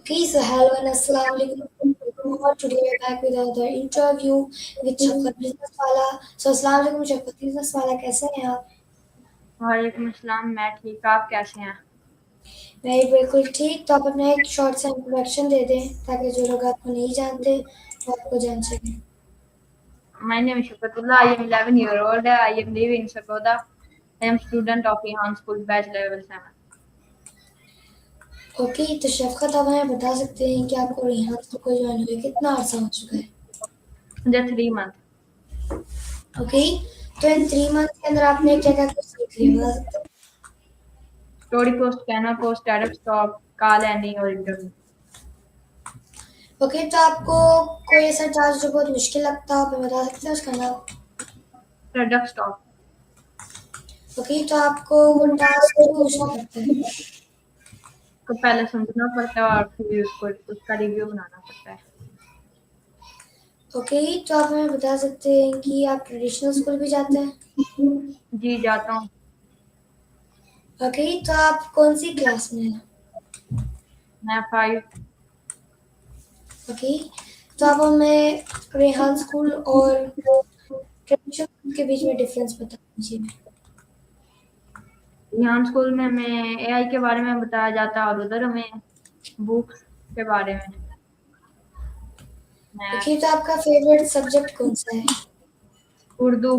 Okay, so hello and assalamu alaikum. Or today we're back with another interview with Shafqat Business Wala. So assalamu alaikum Shafqat Business Wala, कैसे हैं आप? वालेकुम अस्सलाम। मैं ठीक, आप कैसे हैं? मैं भी बिल्कुल ठीक। तो आप अपना एक शॉर्ट सा इंट्रोडक्शन दे दें ताकि जो लोग आपको नहीं जानते वो आपको जान सकें। My name is Shukatullah. I am 11 years old. I am living in Sakoda. I am student of Ihan School, batch level 7. Okay, तो शफकत आप हमें बता सकते हैं कि आपको रिहान स्कूल को ज्वाइन हुए कितना अर्सा हो चुका है? Just 3 months. ओके, तो इन 3 मंथ के अंदर आपने क्या क्या कुछ सीख लिया बता सकते हैं? Story post, Canva post, startup stop, call landing और interview. ओके, तो आपको कोई ऐसा टास्क जो बहुत मुश्किल लगता हो आप हमें बता सकते हैं उसका नाम? Startup stop. ओके, तो आपको वो टास्क क्यों मुश्किल लगता है? को पहले समझना पड़ता है और फिर उसको उसका रिव्यू बनाना पड़ता है। ओके, तो आप हमें बता सकते हैं कि आप ट्रेडिशनल स्कूल भी जाते हैं? जी जाता हूँ। ओके, तो आप कौन सी क्लास में हैं? मैं 5। ओके, तो आप हमें रेहान स्कूल और ट्रेडिशनल स्कूल के बीच में डिफरेंस बता दीजिए। यहाँ स्कूल में हमें एआई के बारे में बताया जाता है और उधर हमें बुक्स के बारे में मैथ, ओके, तो आपका फेवरेट सब्जेक्ट कौन सा है? उर्दू।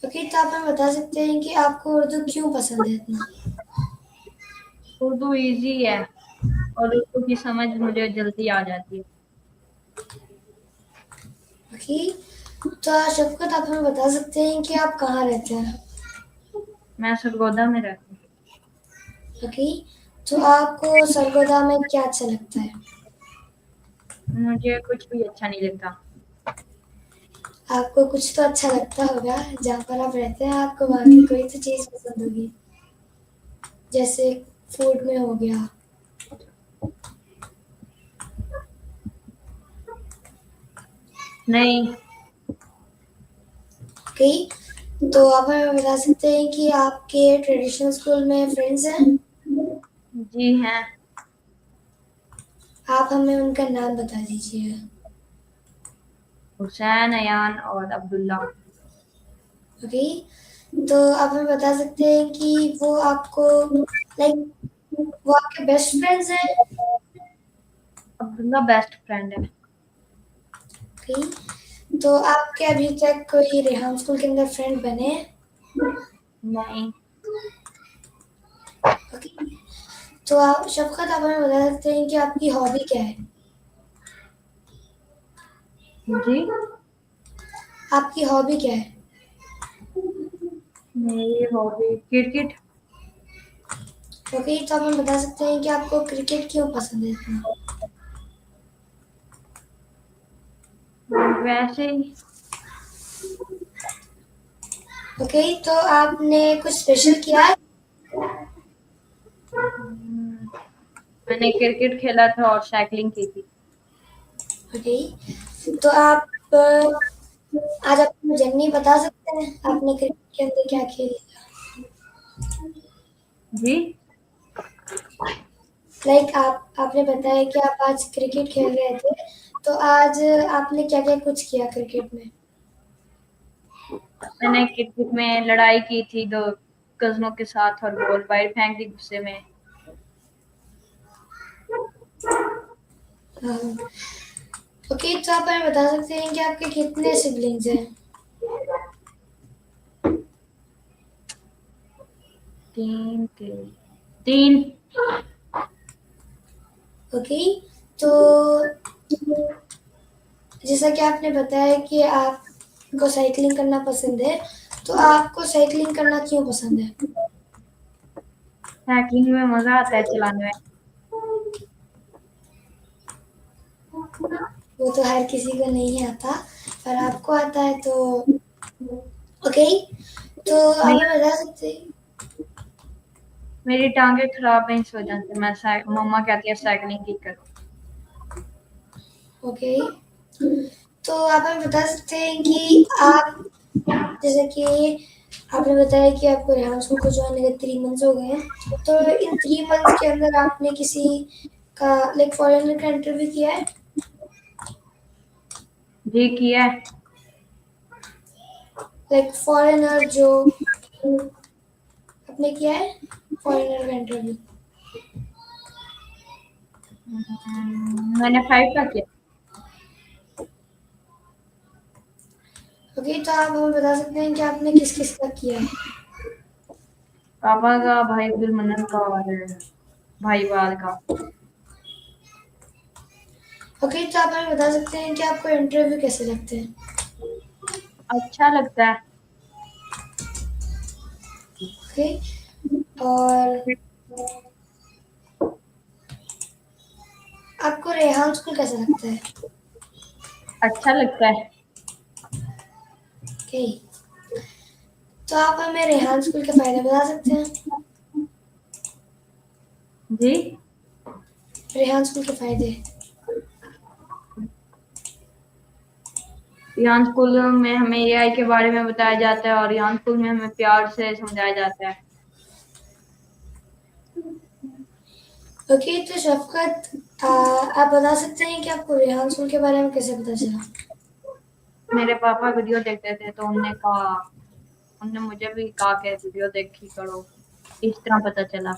ओके, तो आप हमें बता सकते हैं कि आपको उर्दू क्यों पसंद है इतना? उर्दू इजी है और उर्दू की समझ मुझे जल्दी आ जाती है। ओके, तो शफकत आप हमें बता सकते हैं कि आप कहाँ रहते हैं? मैं सरगोदा में रहती हूँ। ओके, तो आपको सरगोदा में क्या अच्छा लगता है? मुझे कुछ भी अच्छा नहीं लगता। आपको कुछ तो अच्छा लगता होगा जहाँ पर आप रहते हैं, आपको वहाँ की कोई तो चीज़ पसंद होगी, जैसे फूड में हो गया। नहीं। ओके, तो आप हमें बता सकते हैं कि आपके ट्रेडिशनल स्कूल में फ्रेंड्स हैं? जी हैं। आप हमें उनका नाम बता दीजिए। हुसैन, अयान और अब्दुल्ला। ओके, तो आप हमें बता सकते हैं कि वो आपको लाइक वो आपके बेस्ट फ्रेंड्स हैं? अब्दुल्ला बेस्ट फ्रेंड है। ओके, तो आपके अभी तक कोई रेहान स्कूल के अंदर फ्रेंड बने हैं? नहीं। ओके, तो आप शफकत आप हमें बता सकते हैं कि आपकी हॉबी क्या है? जी। आपकी हॉबी क्या है? मेरी हॉबी क्रिकेट। ओके, तो आप हमें बता सकते हैं कि आपको क्रिकेट क्यों पसंद है इतना? वैसे ही। ओके, तो आपने कुछ स्पेशल किया है? मैंने क्रिकेट खेला था और साइकिलिंग की थी। ओके, तो आप आज आप मुझे नहीं बता सकते हैं आपने क्रिकेट के अंदर क्या खेला? जी। लाइक आपने बताया कि आप आज क्रिकेट खेल रहे थे, तो आज आपने क्या क्या कुछ किया क्रिकेट में? मैंने क्रिकेट में लड़ाई की थी 2 कज़नों के साथ और बॉल बाहर फेंक दी गुस्से में। हाँ, ओके, तो आप हमें बता सकते हैं कि आपके कितने सिबलिंग्स हैं? 3 थे। 3। ओके, तो जैसा कि आपने बताया कि आपको साइकिलिंग करना पसंद है, तो आपको साइकिलिंग करना क्यों पसंद है? साइकिलिंग में मज़ा आता है चलाने में। वो तो हर किसी को नहीं आता, पर आपको आता है तो ओके, तो आप मेरी हमें बता सकते हैं? मेरी टाँगें खराब हैं इस वज़ह से मैं साइ मम्मा कहती है साइकिलिंग की करो। ओके, तो आप हमें बता सकते हैं कि आप जैसे कि आपने बताया कि आपको रेहान स्कूल को ज्वाइन करके 3 मंथ्स हो गए हैं। तो इन 3 मंथ्स के अंदर आपने किसी का लाइक फॉरेनर का इंटरव्यू किया है? जी किया है। लाइक फॉरेनर जो आपने किया है फॉरेनर का इंटरव्यू? मैंने 5 का किया। ओके, तो आप हमें बता सकते हैं कि आपने किस-किस का किया है? पापा का, भाई अब्दुल मन्नन का और भाई वाल का। ओके, तो आप हमें बता सकते हैं कि आपको इंटरव्यू कैसे लगते हैं? अच्छा लगता है। ओके, और आपको रेहान स्कूल कैसा लगता है? अच्छा लगता है। ओके, तो आप हमें रेहान स्कूल के फ़ायदे बता सकते हैं? जी। रेहान स्कूल के फ़ायदे? यहाँ स्कूल में हमें एआई के बारे में बताया जाता है और यहाँ स्कूल में हमें प्यार से समझाया जाता है। ओके, तो शफ़क़त आप बता सकते हैं कि आपको रेहान स्कूल के बारे में कैसे पता चला? मेरे पापा वीडियो देखते थे तो उनने मुझे भी कहा कि वीडियो देखी करो। इस तरह पता चला।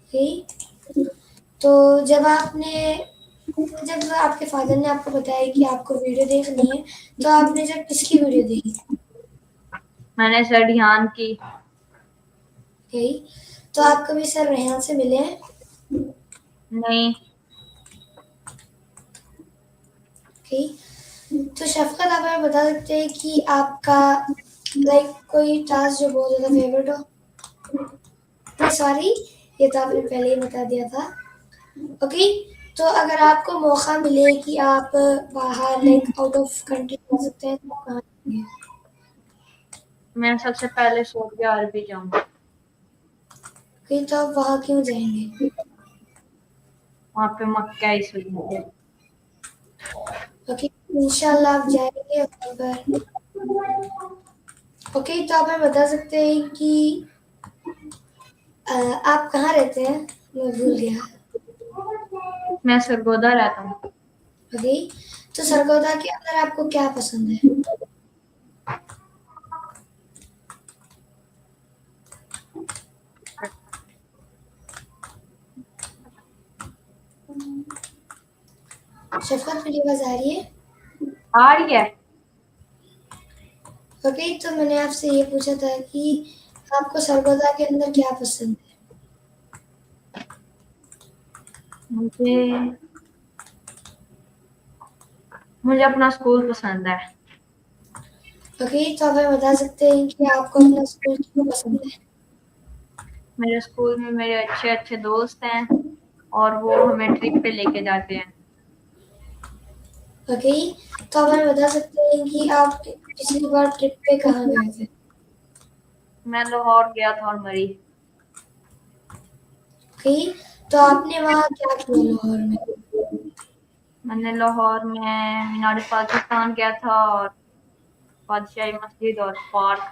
ओके, तो जब आपके फ़ादर ने आपको बताया कि आपको वीडियो देखनी है, तो आपने जब किसकी वीडियो देखी? मैंने सर रिहान की। ओके, तो आप कभी सर रेहान से मिले हैं? नहीं। ओके, तो शफ़क़त आप हमें बता सकते हैं कि आपका लाइक कोई टास्क जो बहुत ज़्यादा फ़ेवरेट हो? नहीं सॉरी, ये तो आपने पहले ही बता दिया था। ओके, तो अगर आपको मौका मिले कि आप बाहर लाइक आउट ऑफ कंट्री जा सकते हैं तो आप कहाँ जाएँगे? मैं सबसे पहले सऊदी अरब जाऊंगा। ओके, तो आप वहाँ क्यों जाएँगे? वहाँ पे मक्का इस वजह से। ओके, इंशाल्लाह आप जाएँगे वहाँ पर। ओके, तो आप हमें बता सकते हैं कि आप कहाँ रहते हैं? मैं भूल गया। मैं सरगोदा रहता हूँ। ओके, तो सरगोदा के अंदर आपको क्या पसंद है? शफ़क़त मेरी आवाज़ आ रही है? आ रही है। ओके, तो मैंने आपसे ये पूछा था कि आपको सरगोदा के अंदर क्या पसंद है? मुझे मुझे अपना स्कूल पसंद है। ओके, तो आप हमें बता सकते हैं कि आपको अपना स्कूल क्यों पसंद है? मेरे स्कूल में मेरे अच्छे-अच्छे दोस्त हैं और वो हमें ट्रिप पे लेके जाते हैं। ओके, तो आप हमें बता सकते हैं कि आप पिछली बार ट्रिप पे कहाँ गए थे? मैं लाहौर गया था और मरी। ओके, तो आपने वहाँ क्या किया लाहौर में? मैंने लाहौर में मीनार पाकिस्तान गया था और बादशाही मस्जिद और पार्क।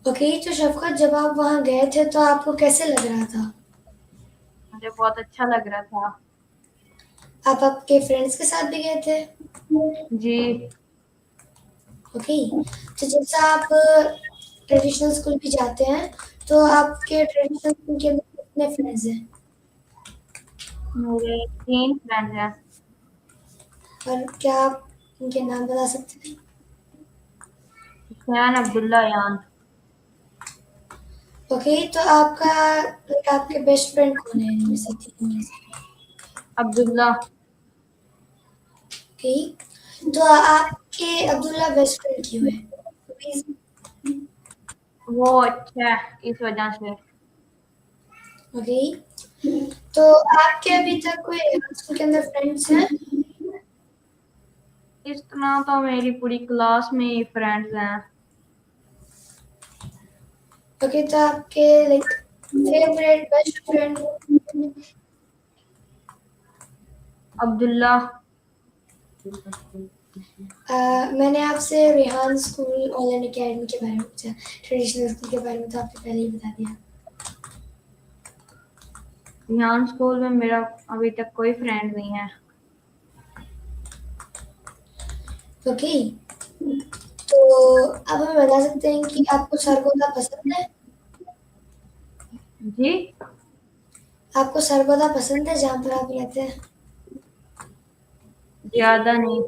ओके, तो शफ़क़त जब आप वहाँ गए थे तो आपको कैसे लग रहा था? मुझे बहुत अच्छा लग रहा था। आप आपके फ्रेंड्स के साथ भी गए थे? जी। ओके, तो जैसा आप ट्रेडिशनल स्कूल भी जाते हैं, तो आपके ट्रेडिशनल स्कूल के अंदर कितने फ्रेंड्स हैं? मेरे 3 फ्रेंड्स हैं। और क्या आप उनके नाम बता सकते हैं? हुसैन, अब्दुल्ला, यान। ओके, तो आपके बेस्ट फ्रेंड कौन है इनमें से तीनों में से? अब्दुल्ला। ओके, तो आपके अब्दुल्ला बेस्ट फ्रेंड क्यों है? प्लीज़। वो अच्छा है इस वजह से। ओके, तो आपके अभी तक कोई स्कूल के अंदर फ्रेंड्स हैं? इस तरह तो मेरी पूरी क्लास में ही फ्रेंड्स हैं। ओके, तो आपके like favourite best friend? Abdullah. मैंने आपसे रेहान स्कूल ऑनलाइन एकेडमी के बारे में पूछा, ट्रेडिशनल स्कूल के बारे में तो आपने पहले ही बता दिया। ध्यान स्कूल में मेरा अभी तक कोई फ्रेंड नहीं है। ओके, तो अब हमें बता सकते हैं कि आपको सरगोदा पसंद है? जी। आपको सरगोदा पसंद है जहाँ पर आप रहते हैं? ज्यादा नहीं।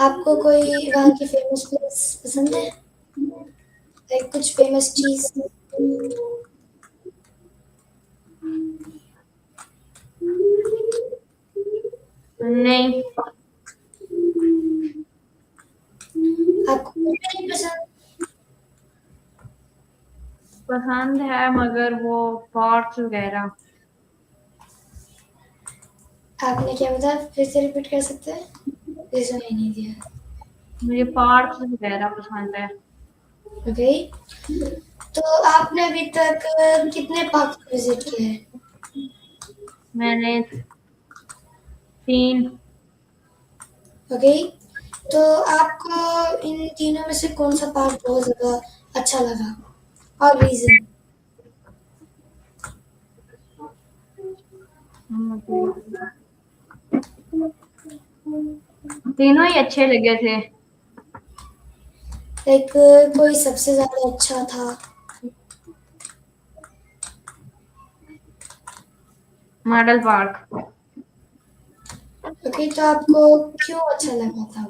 आपको कोई वहाँ की फेमस प्लेस पसंद है, लाइक कुछ फेमस चीज? नहीं। आपको कुछ भी नहीं पसंद? पसंद है मगर वो पार्क्स वगैरह। आपने क्या बताया, फिर से रिपीट कर सकते हैं? फिर सुनाई नहीं दिया। मुझे पार्क्स वगैरह पसंद है। ओके, तो आपने अभी तक कितने पार्क विजिट किए हैं? मैंने 3। ओके, तो आपको इन तीनों में से कौन सा पार्क बहुत ज्यादा अच्छा लगा और रीजन? तीनों ही अच्छे लगे थे। लाइक कोई सबसे ज्यादा अच्छा था? Model park. ओके, तो आपको क्यों अच्छा लगा था?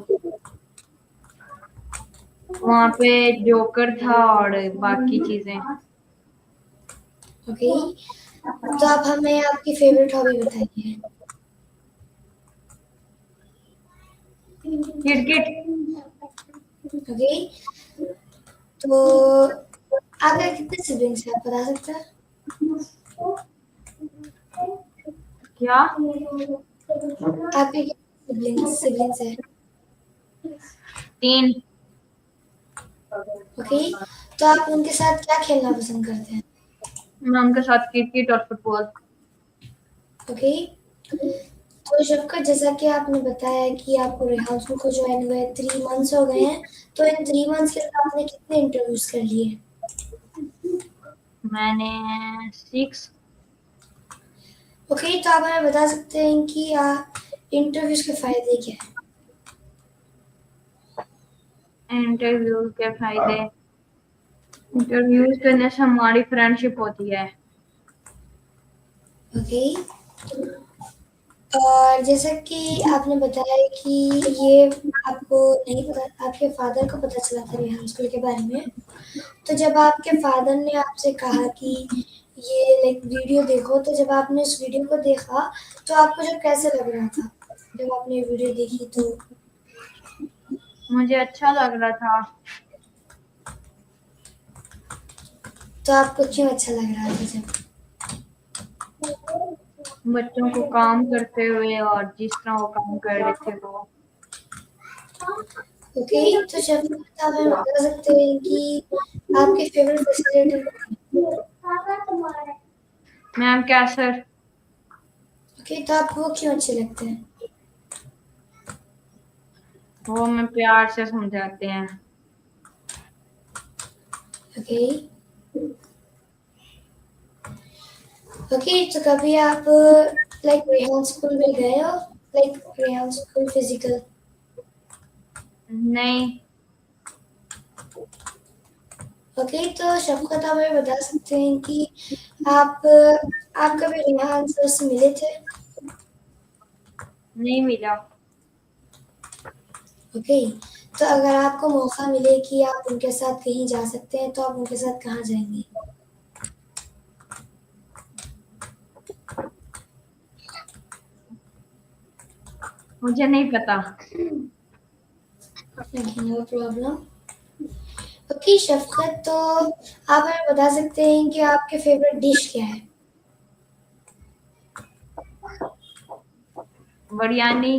वहाँ पे जोकर था और बाकी चीजें। ओके, तो आप हमें आपकी फेवरेट हॉबी बताइए। किटकिट। ओके, तो आपके कितने सिबलिंग्स हैं, आप बता सकते हैं? क्या? आपके कितने सिबलिंग्स हैं? 3। ओके, तो आप उनके साथ क्या खेलना पसंद करते हैं? मैं उनके साथ क्रिकेट और फुटबॉल। ओके, तो शफकत, जैसा कि आपने बताया कि आपको रेहान स्कूल को ज्वाइन हुए 3 मंथ्स हो गए हैं, तो इन 3 मंथ्स के अंदर आपने कितने इंटरव्यूज कर लिए? मैंने 6। ओके, तो आप हमें बता सकते हैं कि इंटरव्यूज के फायदे क्या हैं? इंटरव्यू के फायदे। इंटरव्यूज करने से हमारी फ्रेंडशिप होती है। ओके, और जैसा कि आपने बताया कि ये आपको नहीं पता, आपके फादर को पता चला था रेहान स्कूल के बारे में, तो जब आपके फादर ने आपसे कहा कि ये लाइक वीडियो देखो, तो जब आपने उस वीडियो को देखा तो आपको जब कैसे लग रहा था जब आपने वीडियो देखी? मुझे अच्छा लग रहा था। तो आपको क्यों अच्छा लग रहा था जब? बच्चों को काम करते हुए और जिस तरह वो काम कर रहे थे वो। ओके, तो शफकत, आप हमें बता सकते हैं कि आपके फेवरेट फैसिलिटी? मैम क्या सर? ओके, तो आपको वो क्यों अच्छे लगते हैं? वो हमें प्यार से समझाते हैं। ओके, ओके, तो कभी आप लाइक रेहान स्कूल में गए हो, लाइक रेहान स्कूल फिजिकल? नहीं। ओके, तो शफकत, आप हमें बता सकते हैं कि आप कभी रेहान सर से मिले थे? नहीं मिला। ओके, तो अगर आपको मौका मिले कि आप उनके साथ कहीं जा सकते हैं, तो आप उनके साथ कहाँ जाएंगे? मुझे नहीं पता। No problem. ओके शफकत, तो आप हमें बता सकते हैं कि आपके फेवरेट डिश क्या है? बिरयानी।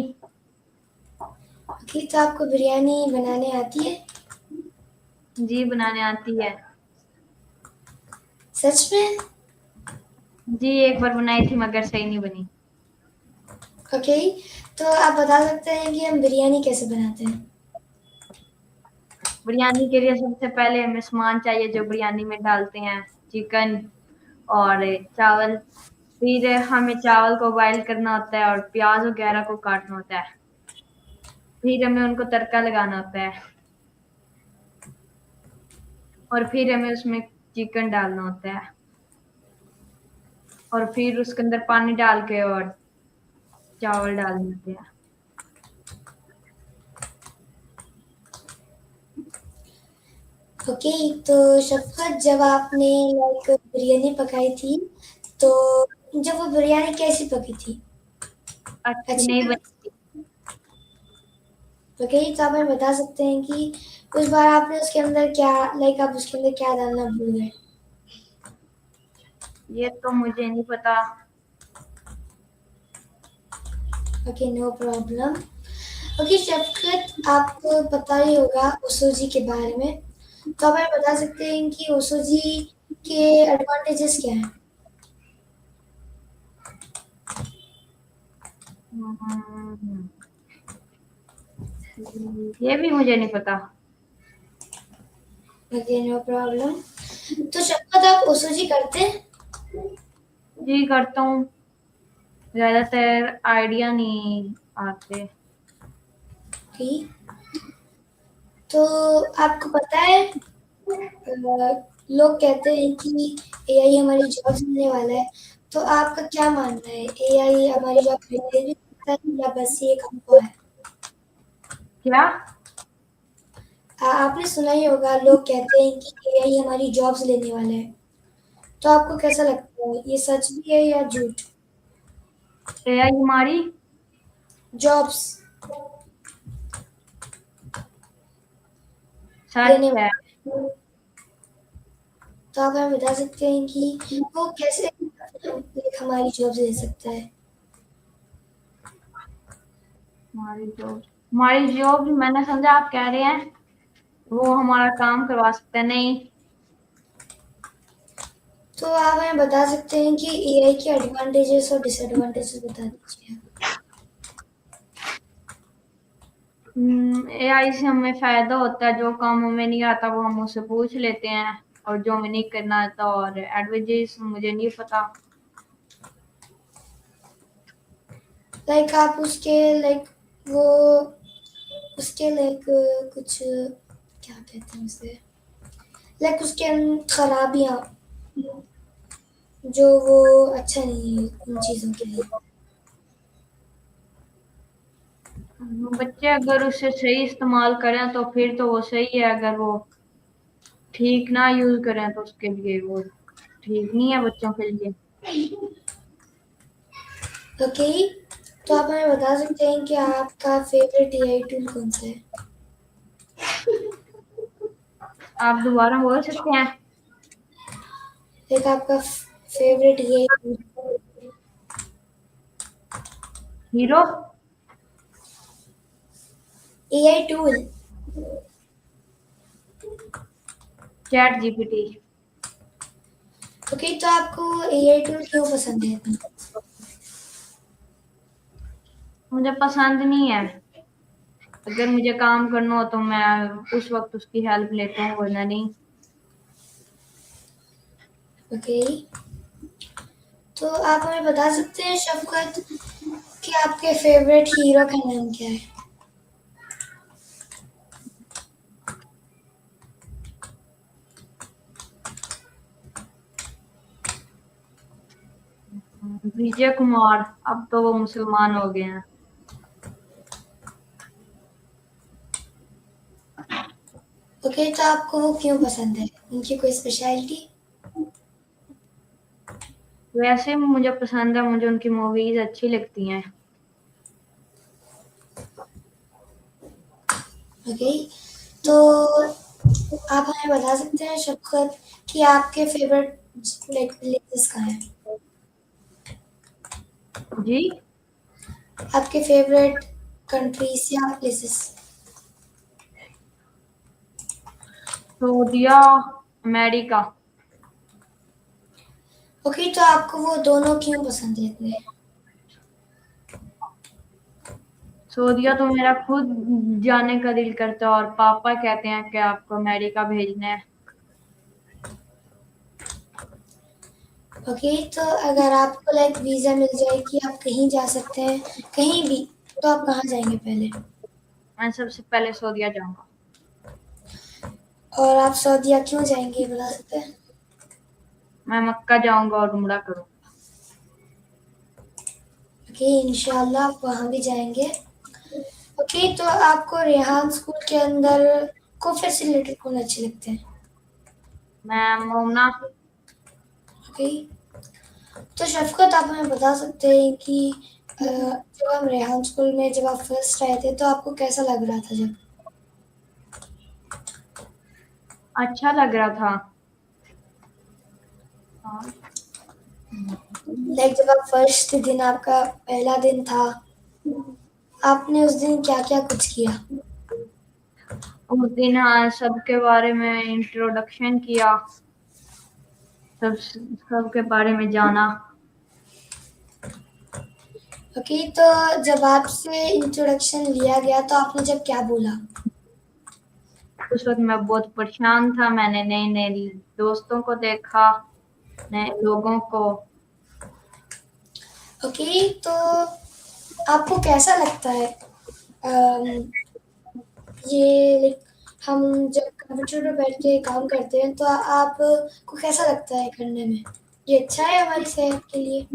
ओके, तो आपको बिरयानी बनाने आती है? जी बनाने आती है। सच में? जी एक बार बनाई थी मगर सही नहीं बनी। ओके, तो आप बता सकते हैं कि हम बिरयानी कैसे बनाते हैं? बिरयानी के लिए सबसे पहले हमें सामान चाहिए जो बिरयानी में डालते हैं, चिकन और चावल। फिर हमें चावल को बॉयल करना होता है और प्याज वगैरह को काटना होता है। फिर हमें उनको तड़का लगाना होता है और फिर हमें उसमें चिकन डालना होता है और फिर उसके अंदर पानी डाल के और चावल डालने होते हैं। ओके, तो शफ़क़त, जब आपने लाइक बिरयानी पकाई थी, तो जब वो बिरयानी कैसी पकी थी? अच्छी अच्छी नहीं बनी? बनी। ओके, तो आप हमें बता सकते हैं कि उस बार आपने उसके अंदर क्या लाइक आप उसके अंदर क्या डालना भूल गए? ये तो मुझे नहीं पता। Okay, no problem. Okay Shafqat, आपको पता ही होगा ओशो जी के बारे में, तो आप हमें बता सकते हैं कि ओशो जी के एडवांटेजेस क्या हैं? हम्म, ये भी मुझे नहीं पता। Okay, no problem. तो शफ़क़त, आप ओशो जी करते हैं? जी करता हूँ, ज्यादातर आइडिया नहीं आते। ओके, तो आपको पता है लोग कहते हैं कि एआई हमारी जॉब्स लेने वाला है, तो आपका क्या मानना है? एआई हमारी जॉब ले भी सकता है या बस ये एक अफ़वाह है? क्या? आपने सुना ही होगा, लोग कहते हैं कि एआई हमारी जॉब्स लेने वाला है, तो आपको कैसा लगता है, ये सच भी है या झूठ? एआई हमारी जॉब्स सच लेने है। वाला है, तो आप हमें बता सकते हैं कि वो कैसे हमारी जॉब्स ले सकता है? हमारी जॉब मैंने समझा आप कह रहे हैं वो हमारा काम करवा सकता है। नहीं। तो आप हमें बता सकते हैं कि एआई के एडवांटेजेस और डिसएडवांटेजेस बता दीजिए। एआई से हमें फायदा होता है, जो काम हमें नहीं आता वो हम उससे पूछ लेते हैं, और जो हमें नहीं करना आता। और एडवांटेज मुझे नहीं पता। लाइक आप उसके लाइक वो उसके लाइक कुछ क्या कहते हैं उसे, लाइक उसके खराबियाँ जो वो अच्छा नहीं है उन चीज़ों के लिए। बच्चे अगर उससे सही इस्तेमाल करें तो फिर तो वो सही है, अगर वो ठीक ना यूज करें तो उसके लिए वो ठीक नहीं है बच्चों के लिए। ओके, तो आप हमें बता सकते हैं कि आपका फेवरेट एआई टूल कौन सा है? आप दोबारा बोल सकते हैं? लाइक आपका favourite AI tool? Hero. AI tool. Chat GPT. Okay, तो आपको एआई टूल क्यों पसंद है इतना? मुझे पसंद नहीं है। अगर मुझे काम करना हो तो मैं उस वक्त उसकी हेल्प लेता हूँ, वरना नहीं। ओके, तो आप हमें बता सकते हैं शफ़क़त कि आपके फेवरेट हीरो का नाम क्या है? विजय कुमार, अब तो वो मुसलमान हो गए हैं। ओके, तो आपको वो क्यों पसंद है? उनकी कोई स्पेशलिटी? वैसे मुझे पसंद है, मुझे उनकी मूवीज अच्छी लगती हैं। ओके, तो आप हमें बता सकते हैं शफ़क़त कि आपके फेवरेट लाइक प्लेसेस कहाँ हैं? जी। आपके फेवरेट कंट्रीज़ या प्लेसेस? सऊदीया, अमेरिका। ओके, तो आपको वो दोनों क्यों पसंद है इतने? सऊदीया तो मेरा खुद जाने का दिल करता है और पापा कहते हैं कि आपको अमेरिका भेजना है। ओके, तो अगर आपको लाइक वीज़ा मिल जाए कि आप कहीं जा सकते हैं, कहीं भी, तो आप कहाँ जाएँगे पहले? मैं सबसे पहले सऊदीया जाऊँगा। और आप सऊदीया क्यों जाएँगे, ये बता सकते हैं? मैं मक्का जाऊँगा और उम्रा करूँगा। ओके, इंशाल्लाह आप वहाँ भी जाएँगे। ओके, तो आपको रेहान स्कूल के अंदर को फैसिलिटेटर कौन अच्छे लगते हैं? मैं मोमना। ओके, तो शफ़क़त आप हमें बता सकते हैं कि जब हम रेहान स्कूल में जब आप फर्स्ट आए थे, तो आपको कैसा लग रहा था जब? अच्छा लग रहा था। हाँ। लाइक जब आप फर्स्ट दिन आपका पहला दिन था, आपने उस दिन क्या-क्या कुछ किया? उस दिन हाँ, सबके बारे में इंट्रोडक्शन किया। सबके बारे में जाना। ओके, तो जब आपसे इंट्रोडक्शन लिया गया, तो आपने जब क्या बोला? उस वक़्त मैं बहुत परेशान था, मैंने नए-नए दोस्तों को देखा, नए लोगों को। ओके, तो आपको कैसा लगता है ये लाइक हम जब कंप्यूटर पे बैठ के काम करते हैं, तो आपको कैसा लगता है करने में? ये अच्छा है हमारी सेहत के लिए?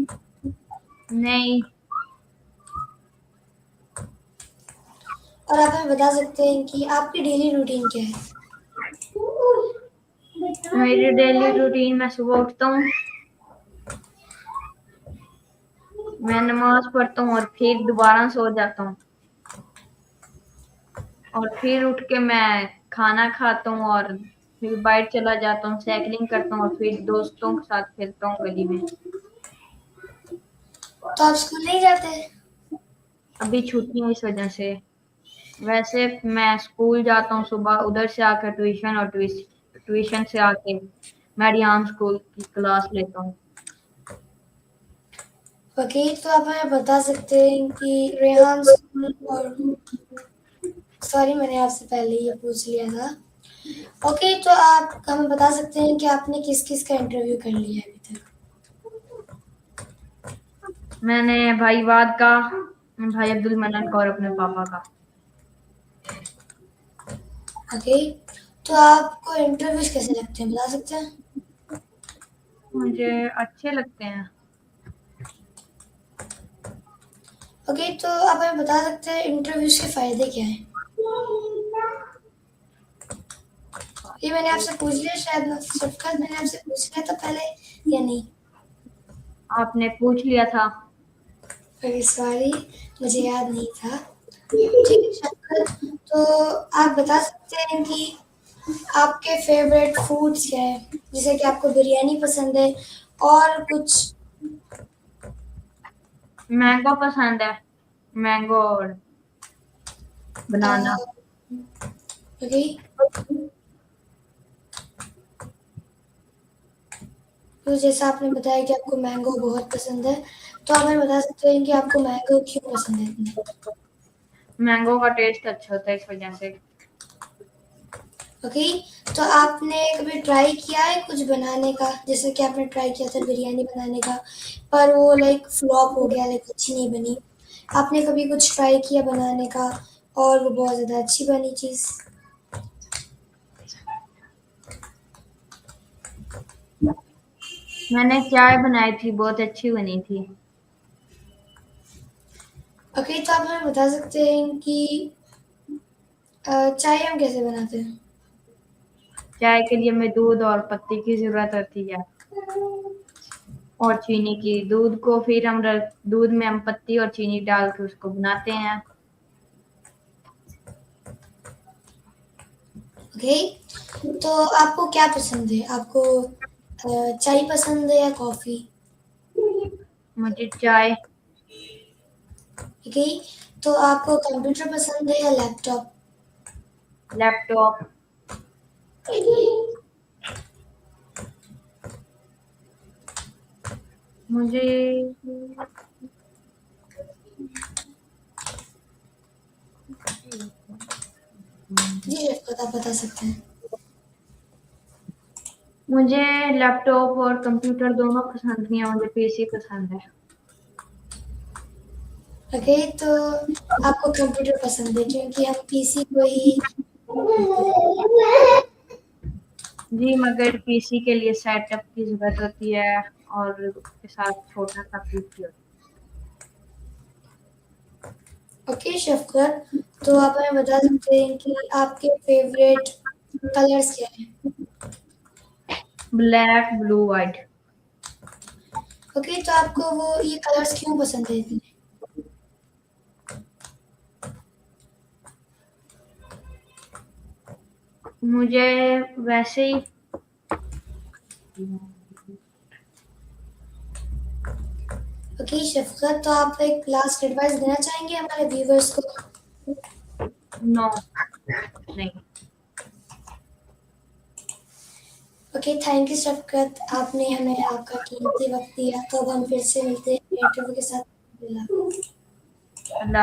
नहीं, और आप हमें बता सकते हैं कि आपकी डेली रूटीन क्या है? मेरी डेली रूटीन मैं सुबह उठता हूँ, मैं नमाज़ पढ़ता हूँ और फिर दोबारा सो जाता हूँ। और फिर उठ के मैं खाना खाता हूँ और फिर बाहर चला जाता हूँ, साइकिलिंग करता हूँ और फिर दोस्तों के साथ खेलता हूँ गली में। तो आप स्कूल नहीं जाते? अभी छुट्टी है इस वजह से। वैसे मैं स्कूल जाता हूँ सुबह, उधर से आकर ट्यूशन और ट्यूशन से आके मरियम स्कूल की क्लास लेता हूँ। ओके, तो आप हमें बता सकते हैं कि रेहान स्कूल और सॉरी मैंने आपसे पहले ये पूछ लिया था। ओके, तो आप हमें बता सकते हैं कि आपने किस-किस का इंटरव्यू कर लिया है अभी तक? मैंने भाई वाद का, भाई अब्दुल मन्नान का और अपने पापा का। ओके, तो आपको इंटरव्यूज़ कैसे लगते हैं, बता सकते हैं? मुझे अच्छे लगते हैं। ओके, तो आप हमें बता सकते हैं इंटरव्यूज़ के फ़ायदे क्या हैं? ये मैंने आपसे पूछ लिया शायद ना शफ़क़त मैंने आपसे पूछ लिया था पहले या नहीं? आपने पूछ लिया था। अरे सॉरी, मुझे याद नहीं था। ठीक है शफ़क़त, तो आप बता सकते हैं कि आपके फ़ेवरेट फूड्स क्या हैं? जैसे कि आपको बिरयानी पसंद है और कुछ मैंगो पसंद है, मैंगो और अ, बनाना। ओके, तो जैसा आपने बताया कि आपको मैंगो बहुत पसंद है, तो आप हमें बता सकते हैं कि आपको मैंगो क्यों पसंद है इतना? मैंगो का टेस्ट अच्छा होता है इस वजह से। ओके, तो आपने कभी ट्राई किया है कुछ बनाने का? जैसे कि आपने ट्राई किया था बिरयानी बनाने का, पर वो लाइक फ्लॉप हो गया, लाइक अच्छी नहीं बनी। आपने कभी कुछ ट्राई किया बनाने का और वो बहुत ज़्यादा अच्छी बनी चीज़? मैंने चाय बनाई थी, बहुत अच्छी बनी थी। ओके, तो आप हमें बता सकते हैं कि चाय हम कैसे बनाते हैं? चाय के लिए हमें दूध और पत्ती की ज़रूरत होती है और चीनी की। दूध को फिर दूध में हम पत्ती और चीनी डाल के उसको बनाते हैं। ओके, तो आपको क्या पसंद है? आपको चाय पसंद है या कॉफ़ी? मुझे चाय। ओके, तो आपको कंप्यूटर पसंद है या लैपटॉप? लैपटॉप। मुझे जी शफकत, आप बता सकते हैं। मुझे लैपटॉप और कंप्यूटर दोनों पसंद नहीं है, मुझे पीसी पसंद है। ओके, तो आपको कंप्यूटर पसंद है क्योंकि हम पीसी को ही बोलते हैं। जी, मगर पीसी के लिए सेटअप की ज़रूरत होती है और उसके साथ छोटा-सा पीसी होता ओके शफकत, तो आप हमें बता सकते हैं कि आपके फेवरेट कलर्स क्या हैं? है। Black, blue, white. ओके, तो आपको वो ये कलर्स क्यों पसंद है इतने? मुझे वैसे ही ओके शफकत, तो आप एक लास्ट एडवाइस देना चाहेंगे हमारे व्यूवर्स को? नो, नहीं। ओके, थैंक यू शफकत, आपने हमें आपका कीमती वक्त दिया। तो अब हम फिर से मिलते हैं इंटरव्यू के साथ। अल्लाह